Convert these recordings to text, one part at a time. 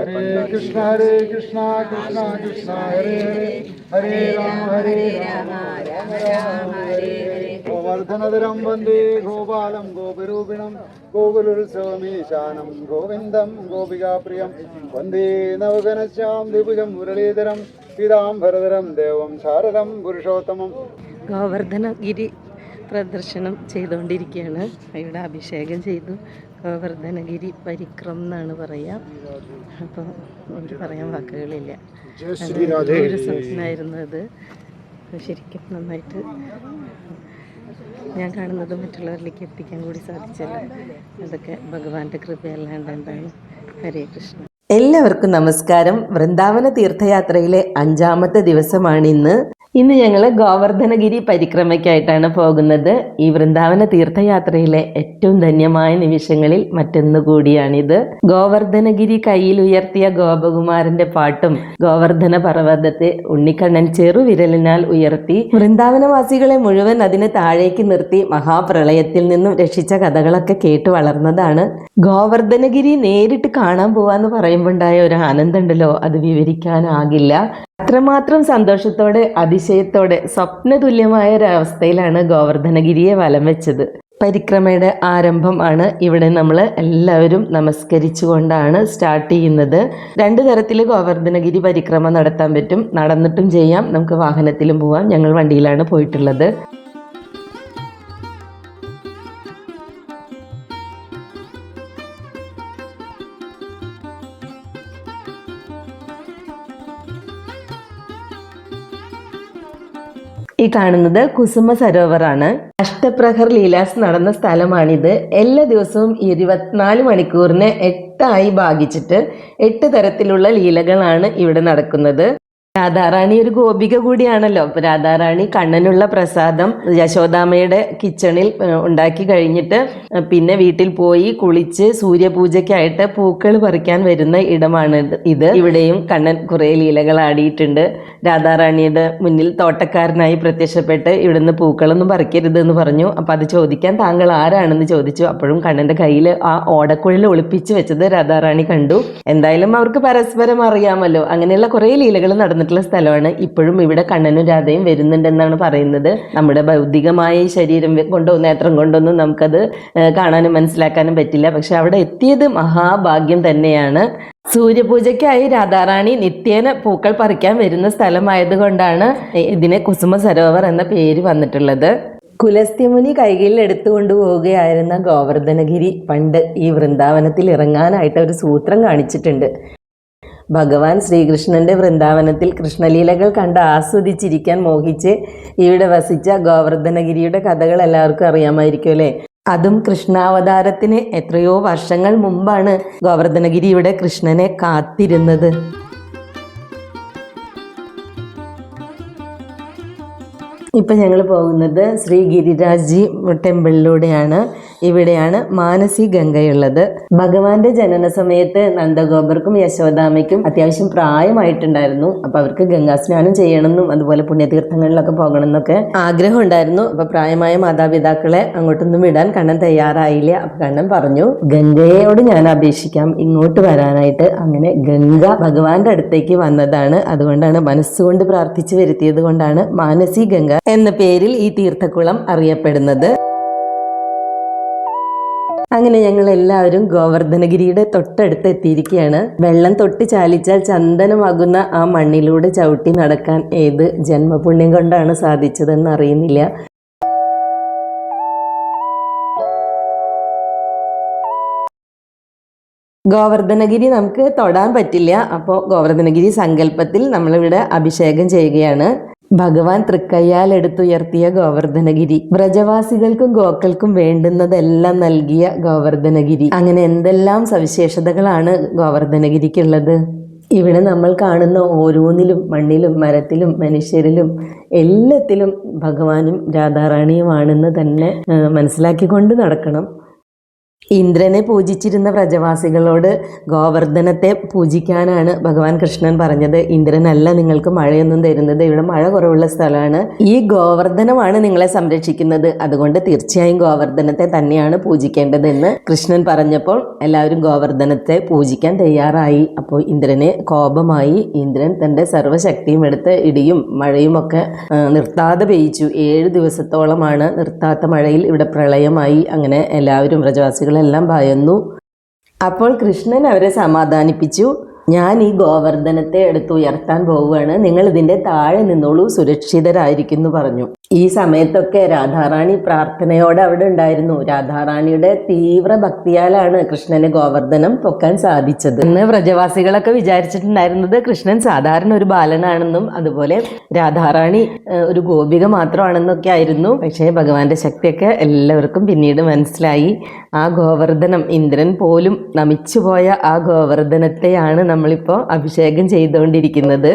കൃഷ്ണ കൃഷ്ണ കൃഷ്ണ ഹരേ ഹരേ ഹരേ രാമ രാമ രാമ ഹരേ ഹരേ. ഗോവർദ്ധനധരം വന്ദേ ഗോപാലം ഗോപരൂപിണം ഗോകുലോത്സവമീശാനം ഗോവിന്ദം ഗോപികാപ്രിയം വന്ദേ നവഘനശ്യാം ദ്വിഭുജം മുരളീധരം പീതാംബരധരം ദേവം ശാരദം പുരുഷോത്തമം. ഗോവർദ്ധനഗിരി പ്രദർശനം ചെയ്തുകൊണ്ടിരിക്കുകയാണ്. ഇവിടെ അഭിഷേകം ചെയ്തു. ഗോവർദ്ധനഗിരി പരിക്രം എന്നാണ് പറയുക. അപ്പോൾ എനിക്ക് പറയാൻ വാക്കുകളില്ല. ഒരു സ്വപ്നമായിരുന്നു അത്. ശരിക്കും നന്നായിട്ട് ഞാൻ കാണുന്നത് മറ്റുള്ളവരിലേക്ക് എത്തിക്കാൻ കൂടി സാധിച്ചല്ലോ. അതൊക്കെ ഭഗവാന്റെ കൃപയല്ലാണ്ട് എന്താണ്. ഹരേ കൃഷ്ണ. എല്ലാവർക്കും നമസ്കാരം. വൃന്ദാവന തീർത്ഥയാത്രയിലെ 5ാമത്തെ ദിവസമാണിന്ന്. ഇന്ന് ഞങ്ങൾ ഗോവർദ്ധനഗിരി പരിക്രമയ്ക്കായിട്ടാണ് പോകുന്നത്. ഈ വൃന്ദാവന തീർത്ഥയാത്രയിലെ ഏറ്റവും ധന്യമായ നിമിഷങ്ങളിൽ മറ്റൊന്നു കൂടിയാണിത്. ഗോവർദ്ധനഗിരി കയ്യിൽ ഉയർത്തിയ ഗോപകുമാരന്റെ പാട്ടും ഗോവർദ്ധന പർവ്വതത്തെ ഉണ്ണിക്കണ്ണൻ ചെറുവിരലിനാൽ ഉയർത്തി വൃന്ദാവനവാസികളെ മുഴുവൻ അതിന് താഴേക്ക് നിർത്തി മഹാപ്രളയത്തിൽ നിന്നും രക്ഷിച്ച കഥകളൊക്കെ കേട്ടു വളർന്നതാണ്. ഗോവർദ്ധനഗിരി നേരിട്ട് കാണാൻ പോവാന്ന് പറയുമ്പോണ്ടായ ഒരു ആനന്ദം ഉണ്ടല്ലോ, അത് വിവരിക്കാനാകില്ല. അത്രമാത്രം സന്തോഷത്തോടെ അതിശയത്തോടെ സ്വപ്നതുല്യമായ ഒരവസ്ഥയിലാണ് ഗോവർദ്ധനഗിരിയെ വലം വെച്ചത്. പരിക്രമയുടെ ആരംഭം ആണ്. ഇവിടെ നമ്മൾ എല്ലാവരും നമസ്കരിച്ചുകൊണ്ടാണ് സ്റ്റാർട്ട് ചെയ്യുന്നത്. 2 തരത്തിൽ ഗോവർദ്ധനഗിരി പരിക്രമ നടത്താൻ പറ്റും. നടന്നിട്ടും ചെയ്യാം, നമുക്ക് വാഹനത്തിലും പോവാം. ഞങ്ങൾ വണ്ടിയിലാണ് പോയിട്ടുള്ളത്. ഈ കാണുന്നത് കുസുമ സരോവറാണ്. അഷ്ടപ്രഹർ ലീലാസ് നടന്ന സ്ഥലമാണിത്. എല്ലാ ദിവസവും 24 മണിക്കൂറിനെ 8 ഭാഗിച്ചിട്ട് 8 തരത്തിലുള്ള ലീലകളാണ് ഇവിടെ നടക്കുന്നത്. രാധാറാണി ഒരു ഗോപിക കൂടിയാണല്ലോ. അപ്പൊ രാധാറാണി കണ്ണനുള്ള പ്രസാദം യശോദാമ്മയുടെ കിച്ചണിൽ ഉണ്ടാക്കി കഴിഞ്ഞിട്ട് പിന്നെ വീട്ടിൽ പോയി കുളിച്ച് സൂര്യപൂജയ്ക്കായിട്ട് പൂക്കൾ പറിക്കാൻ വരുന്ന ഇടമാണ് ഇത്. ഇവിടെയും കണ്ണൻ കുറെ ലീലകൾ ആടിയിട്ടുണ്ട്. രാധാറാണിയുടെ മുന്നിൽ തോട്ടക്കാരനായി പ്രത്യക്ഷപ്പെട്ട് ഇവിടുന്ന് പൂക്കളൊന്നും പറിക്കരുത് എന്ന് പറഞ്ഞു. അപ്പൊ അത് ചോദിക്കാൻ താങ്കൾ ആരാണെന്ന് ചോദിച്ചു. അപ്പോഴും കണ്ണന്റെ കയ്യിൽ ആ ഓടക്കുഴൽ ഒളിപ്പിച്ച് വെച്ചത് രാധാറാണി കണ്ടു. എന്തായാലും അവർക്ക് പരസ്പരം അറിയാമല്ലോ. അങ്ങനെയുള്ള കുറെ ലീലകൾ നടന്നിട്ടുള്ള സ്ഥലമാണ്. ഇപ്പോഴും ഇവിടെ കണ്ണനും രാധയും വരുന്നുണ്ടെന്നാണ് പറയുന്നത്. നമ്മുടെ ഭൗതികമായ ഈ ശരീരം കൊണ്ടോ നേത്രം കൊണ്ടൊന്നും നമുക്കത് കാണാനും മനസ്സിലാക്കാനും പറ്റില്ല. പക്ഷെ അവിടെ എത്തിയത് മഹാഭാഗ്യം തന്നെയാണ്. സൂര്യപൂജയ്ക്കായി രാധാറാണി നിത്യേന പൂക്കൾ പറിക്കാൻ വരുന്ന സ്ഥലമായതുകൊണ്ടാണ് ഇതിനെ കുസുമ സരോവർ എന്ന പേര് വന്നിട്ടുള്ളത്. കുലസ്ത്യമുനി കൈകളിൽ എടുത്തുകൊണ്ടു പോവുകയായിരുന്ന ഗോവർദ്ധനഗിരി പണ്ട് ഈ വൃന്ദാവനത്തിൽ ഇറങ്ങാനായിട്ട് ഒരു സൂത്രം കാണിച്ചിട്ടുണ്ട്. ഭഗവാൻ ശ്രീകൃഷ്ണന്റെ വൃന്ദാവനത്തിൽ കൃഷ്ണലീലകൾ കണ്ട് ആസ്വദിച്ചിരിക്കാൻ മോഹിച്ച് ഇവിടെ വസിച്ച ഗോവർദ്ധനഗിരിയുടെ കഥകൾ എല്ലാവർക്കും അറിയാമായിരിക്കും അല്ലേ. അതും കൃഷ്ണാവതാരത്തിന് എത്രയോ വർഷങ്ങൾ മുമ്പാണ് ഗോവർദ്ധനഗിരി ഇവിടെ കൃഷ്ണനെ കാത്തിരുന്നത്. ഇപ്പം ഞങ്ങൾ പോകുന്നത് ശ്രീ ഗിരിരാജ്ജി ടെമ്പിളിലൂടെയാണ്. ഇവിടെയാണ് മാനസി ഗംഗയുള്ളത്. ഭഗവാന്റെ ജനന സമയത്ത് നന്ദഗോപർക്കും യശോദാമയ്ക്കും അത്യാവശ്യം പ്രായമായിട്ടുണ്ടായിരുന്നു. അപ്പൊ അവർക്ക് ഗംഗാസ്നാനം ചെയ്യണമെന്നും അതുപോലെ പുണ്യതീർത്ഥങ്ങളിലൊക്കെ പോകണം എന്നൊക്കെ ആഗ്രഹം ഉണ്ടായിരുന്നു. അപ്പൊ പ്രായമായ മാതാപിതാക്കളെ അങ്ങോട്ടൊന്നും വിടാൻ കണ്ണൻ തയ്യാറായില്ല. അപ്പൊ കണ്ണൻ പറഞ്ഞു, ഗംഗയോട് ഞാൻ അപേക്ഷിക്കാം ഇങ്ങോട്ട് വരാനായിട്ട്. അങ്ങനെ ഗംഗ ഭഗവാന്റെ അടുത്തേക്ക് വന്നതാണ്. അതുകൊണ്ടാണ് മനസ്സുകൊണ്ട് പ്രാർത്ഥിച്ചു വരുത്തിയത് കൊണ്ടാണ് മാനസി ഗംഗ എന്ന പേരിൽ ഈ തീർത്ഥക്കുളം അറിയപ്പെടുന്നത്. അങ്ങനെ ഞങ്ങൾ എല്ലാവരും ഗോവർദ്ധനഗിരിയുടെ തൊട്ടടുത്ത് എത്തിയിരിക്കുകയാണ്. വെള്ളം തൊട്ട് ചാലിച്ചാൽ ചന്ദനമാകുന്ന ആ മണ്ണിലൂടെ ചവിട്ടി നടക്കാൻ ഏത് ജന്മപുണ്യം കൊണ്ടാണ് സാധിച്ചതെന്ന് അറിയുന്നില്ല. ഗോവർദ്ധനഗിരി നമുക്ക് തൊടാൻ പറ്റില്ല. അപ്പോൾ ഗോവർദ്ധനഗിരി സങ്കല്പത്തിൽ നമ്മളിവിടെ അഭിഷേകം ചെയ്യുകയാണ്. ഭഗവാൻ തൃക്കയ്യാൽ എടുത്തുയർത്തിയ ഗോവർദ്ധനഗിരി, വ്രജവാസികൾക്കും ഗോക്കൾക്കും വേണ്ടുന്നതെല്ലാം നൽകിയ ഗോവർദ്ധനഗിരി. അങ്ങനെ എന്തെല്ലാം സവിശേഷതകളാണ് ഗോവർദ്ധനഗിരിക്കുള്ളത്. ഇവിടെ നമ്മൾ കാണുന്ന ഓരോന്നിലും, മണ്ണിലും മരത്തിലും മനുഷ്യരിലും എല്ലാത്തിലും ഭഗവാനും രാധാറാണിയുമാണെന്ന് തന്നെ മനസ്സിലാക്കിക്കൊണ്ട് നടക്കണം. ഇന്ദ്രനെ പൂജിച്ചിരുന്ന വ്രജവാസികളോട് ഗോവർദ്ധനത്തെ പൂജിക്കാനാണ് ഭഗവാൻ കൃഷ്ണൻ പറഞ്ഞത്. ഇന്ദ്രനല്ല നിങ്ങൾക്ക് മഴയൊന്നും തരുന്നത്, ഇവിടെ മഴ കുറവുള്ള സ്ഥലമാണ്, ഈ ഗോവർദ്ധനമാണ് നിങ്ങളെ സംരക്ഷിക്കുന്നത്, അതുകൊണ്ട് തീർച്ചയായും ഗോവർദ്ധനത്തെ തന്നെയാണ് പൂജിക്കേണ്ടതെന്ന് കൃഷ്ണൻ പറഞ്ഞപ്പോൾ എല്ലാവരും ഗോവർദ്ധനത്തെ പൂജിക്കാൻ തയ്യാറായി. അപ്പോൾ ഇന്ദ്രന് കോപമായി. ഇന്ദ്രൻ തൻ്റെ സർവ്വശക്തിയും എടുത്ത് ഇടിയും മഴയും ഒക്കെ നിർത്താതെ പെയ്യിച്ചു. 7 ദിവസത്തോളമാണ് നിർത്താത്ത മഴയിൽ ഇവിടെ പ്രളയമായി. അങ്ങനെ എല്ലാവരും വ്രജവാസികൾ എല്ലാം ഭയന്നു. അപ്പോൾ കൃഷ്ണൻ അവരെ സമാധാനിപ്പിച്ചു. ഞാൻ ഈ ഗോവർദ്ധനത്തെ എടുത്ത് ഉയർത്താൻ പോവുകയാണ്, നിങ്ങൾ ഇതിൻ്റെ താഴെ നിന്നോളൂ, സുരക്ഷിതരായിരിക്കുന്നു പറഞ്ഞു. ഈ സമയത്തൊക്കെ രാധാറാണി പ്രാർത്ഥനയോടെ അവിടെ ഉണ്ടായിരുന്നു. രാധാറാണിയുടെ തീവ്ര ഭക്തിയാലാണ് കൃഷ്ണന് ഗോവർദ്ധനം പൊക്കാൻ സാധിച്ചത്. ഇന്ന് വ്രജവാസികളൊക്കെ വിചാരിച്ചിട്ടുണ്ടായിരുന്നത് കൃഷ്ണൻ സാധാരണ ഒരു ബാലനാണെന്നും അതുപോലെ രാധാറാണി ഒരു ഗോപിക മാത്രമാണെന്നൊക്കെ ആയിരുന്നു. പക്ഷേ ഭഗവാന്റെ ശക്തിയൊക്കെ എല്ലാവർക്കും പിന്നീട് മനസ്സിലായി. ആ ഗോവർദ്ധനം, ഇന്ദ്രൻ പോലും നമിച്ചുപോയ ആ ഗോവർദ്ധനത്തെയാണ് നമ്മളിപ്പോൾ അഭിഷേകം ചെയ്തുകൊണ്ടിരിക്കുന്നത്.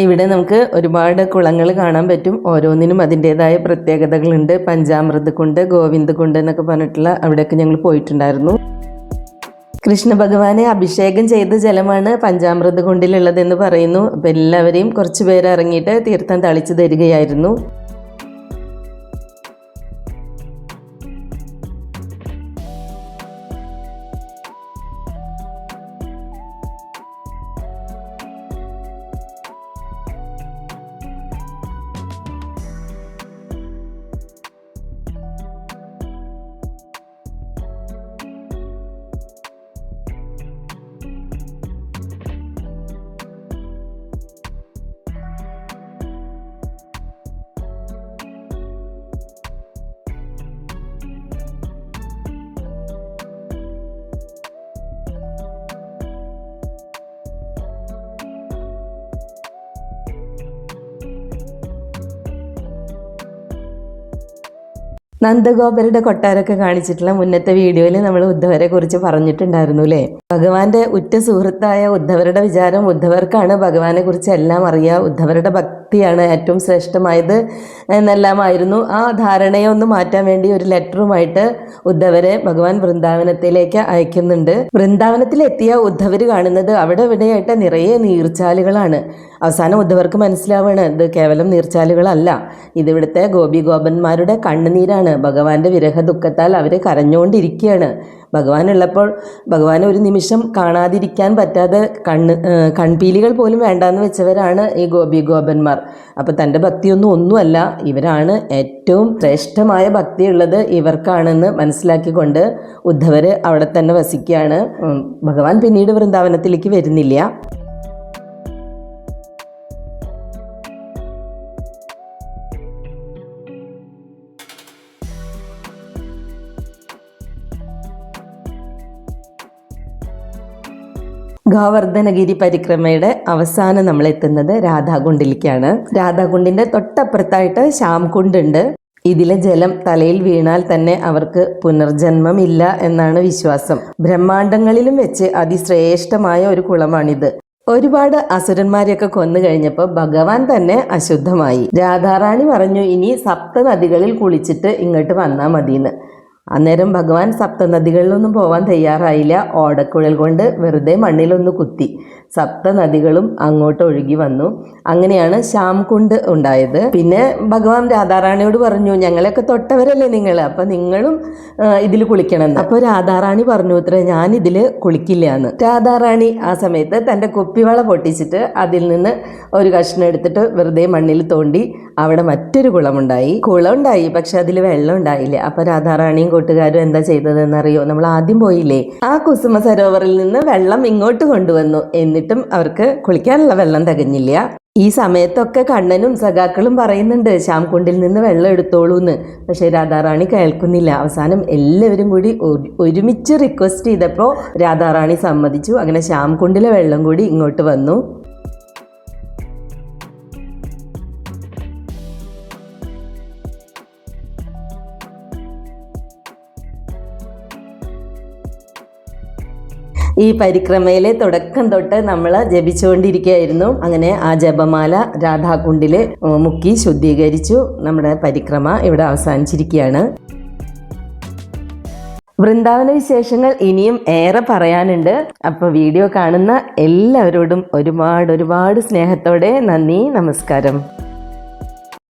ഇവിടെ നമുക്ക് ഒരുപാട് കുളങ്ങൾ കാണാൻ പറ്റും. ഓരോന്നിനും അതിൻ്റെതായ പ്രത്യേകതകളുണ്ട്. പഞ്ചാമൃത കുണ്ട്, ഗോവിന്ദ കുണ്ട് എന്നൊക്കെ പറഞ്ഞിട്ടുള്ള അവിടെയൊക്കെ ഞങ്ങൾ പോയിട്ടുണ്ടായിരുന്നു. കൃഷ്ണ ഭഗവാനെ അഭിഷേകം ചെയ്ത ജലമാണ് പഞ്ചാമൃത കുണ്ടിലുള്ളതെന്ന് പറയുന്നു. അപ്പം എല്ലാവരെയും കുറച്ച് പേര് ഇറങ്ങിയിട്ട് തീർത്ഥം തളിച്ചു തരികയായിരുന്നു. നന്ദഗോപരുടെ കൊട്ടാരമൊക്കെ കാണിച്ചിട്ടുള്ള മുന്നത്തെ വീഡിയോയിൽ നമ്മൾ ഉദ്ധവരെ കുറിച്ച് പറഞ്ഞിട്ടുണ്ടായിരുന്നു അല്ലേ. ഭഗവാന്റെ ഉറ്റ സുഹൃത്തായ ഉദ്ധവരുടെ വിചാരം ഉദ്ധവർക്കാണ് ഭഗവാനെ കുറിച്ച് എല്ലാം അറിയാം, ഉദ്ധവരുടെ ഭക്തിയാണ് ഏറ്റവും ശ്രേഷ്ഠമായത് എന്നെല്ലാമായിരുന്നു. ആ ധാരണയെ ഒന്ന് മാറ്റാൻ വേണ്ടി ഒരു ലെറ്ററുമായിട്ട് ഉദ്ധവരെ ഭഗവാൻ വൃന്ദാവനത്തിലേക്ക് അയക്കുന്നുണ്ട്. വൃന്ദാവനത്തിലെത്തിയ ഉദ്ധവർ കാണുന്നത് അവിടെ ഇവിടെയായിട്ട് നിറയെ നീർച്ചാലുകളാണ്. അവസാനം ഉദ്ധവർക്ക് മനസ്സിലാവുകയാണ് ഇത് കേവലം നീർച്ചാലുകളല്ല, ഇതിവിടുത്തെ ഗോപിഗോപന്മാരുടെ കണ്ണുനീരാണ്. ഭഗവാന്റെ വിരഹ ദുഃഖത്താൽ അവർ കരഞ്ഞുകൊണ്ടിരിക്കുകയാണ്. ഭഗവാനുള്ളപ്പോൾ ഭഗവാനെ ഒരു നിമിഷം കാണാതിരിക്കാൻ പറ്റാതെ കൺപീലികൾ പോലും വേണ്ടാന്ന് വെച്ചവരാണ് ഈ ഗോപിഗോപന്മാർ. അപ്പം തൻ്റെ ഒന്നുമല്ല, ഇവരാണ് ഏറ്റവും ശ്രേഷ്ഠമായ ഭക്തിയുള്ളത് ഇവർക്കാണെന്ന് മനസ്സിലാക്കിക്കൊണ്ട് ഉദ്ധവർ അവിടെ തന്നെ വസിക്കുകയാണ്. ഭഗവാൻ പിന്നീട് വൃന്ദാവനത്തിലേക്ക് വരുന്നില്ല. ഗോവർദ്ധനഗിരി പരിക്രമയുടെ അവസാനം നമ്മൾ എത്തുന്നത് രാധാകുണ്ടിലേക്കാണ്. രാധാകുണ്ടിന്റെ തൊട്ടപ്പുറത്തായിട്ട് ശ്യാംകുണ്ടുണ്ട്. ഇതിലെ ജലം തലയിൽ വീണാൽ തന്നെ അവർക്ക് പുനർജന്മം ഇല്ല എന്നാണ് വിശ്വാസം. ബ്രഹ്മാണ്ടങ്ങളിലും വെച്ച് അതിശ്രേഷ്ഠമായ ഒരു കുളമാണിത്. ഒരുപാട് അസുരന്മാരെയൊക്കെ കൊന്നു കഴിഞ്ഞപ്പോൾ ഭഗവാൻ തന്നെ അശുദ്ധമായി. രാധാറാണി പറഞ്ഞു ഇനി 7 നദികളിൽ കുളിച്ചിട്ട് ഇങ്ങോട്ട് വന്നാൽ മതിയെന്ന്. അന്നേരം ഭഗവാൻ 7 നദികളിലൊന്നും പോവാൻ തയ്യാറായില്ല. ഓടക്കുഴൽ കൊണ്ട് വെറുതെ മണ്ണിലൊന്ന് കുത്തി 7 നദികളും അങ്ങോട്ട് ഒഴുകി വന്നു. അങ്ങനെയാണ് ശ്യാംകുണ്ട് ഉണ്ടായത്. പിന്നെ ഭഗവാൻ രാധാറാണിയോട് പറഞ്ഞു ഞങ്ങളെയൊക്കെ തൊട്ടവരല്ലേ നിങ്ങൾ, അപ്പം നിങ്ങളും ഇതിൽ കുളിക്കണം. അപ്പോൾ രാധാറാണി പറഞ്ഞു ഇത്രേ ഞാൻ ഇതിൽ കുളിക്കില്ല എന്ന്. രാധാറാണി ആ സമയത്ത് തൻ്റെ കുപ്പിവള പൊട്ടിച്ചിട്ട് അതിൽ നിന്ന് ഒരു കഷ്ണം എടുത്തിട്ട് വെറുതെ മണ്ണിൽ തോണ്ടി അവിടെ മറ്റൊരു കുളമുണ്ടായി. പക്ഷെ അതിൽ വെള്ളം ഉണ്ടായില്ല. അപ്പോൾ രാധാറാണിയും കൂട്ടുകാരും എന്താ ചെയ്തതെന്നറിയോ? നമ്മൾ ആദ്യം പോയില്ലേ, ആ കുസുമ സരോവറിൽ നിന്ന് വെള്ളം ഇങ്ങോട്ട് കൊണ്ടുവന്നു. എന്നിട്ടും അവർക്ക് കുളിക്കാനുള്ള വെള്ളം തികഞ്ഞില്ല. ഈ സമയത്തൊക്കെ കണ്ണനും സഖാക്കളും പറയുന്നുണ്ട് ശ്യാംകുണ്ടിൽ നിന്ന് വെള്ളം എടുത്തോളൂന്ന്. പക്ഷെ രാധാറാണി കേൾക്കുന്നില്ല. അവസാനം എല്ലാവരും കൂടി ഒരുമിച്ച് റിക്വസ്റ്റ് ചെയ്തപ്പോൾ രാധാറാണി സമ്മതിച്ചു. അങ്ങനെ ശ്യാംകുണ്ടിലെ വെള്ളം കൂടി ഇങ്ങോട്ട് വന്നു. ഈ പരിക്രമയിലെ തുടക്കം തൊട്ട് നമ്മൾ ജപിച്ചുകൊണ്ടിരിക്കുകയായിരുന്നു. അങ്ങനെ ആ ജപമാല രാധാകുണ്ടിൽ മുക്കി ശുദ്ധീകരിച്ചു. നമ്മുടെ പരിക്രമ ഇവിടെ അവസാനിച്ചിരിക്കുകയാണ്. വൃന്ദാവന വിശേഷങ്ങൾ ഇനിയും ഏറെ പറയാനുണ്ട്. അപ്പോൾ വീഡിയോ കാണുന്ന എല്ലാവരോടും ഒരുപാട് സ്നേഹത്തോടെ നന്ദി, നമസ്കാരം.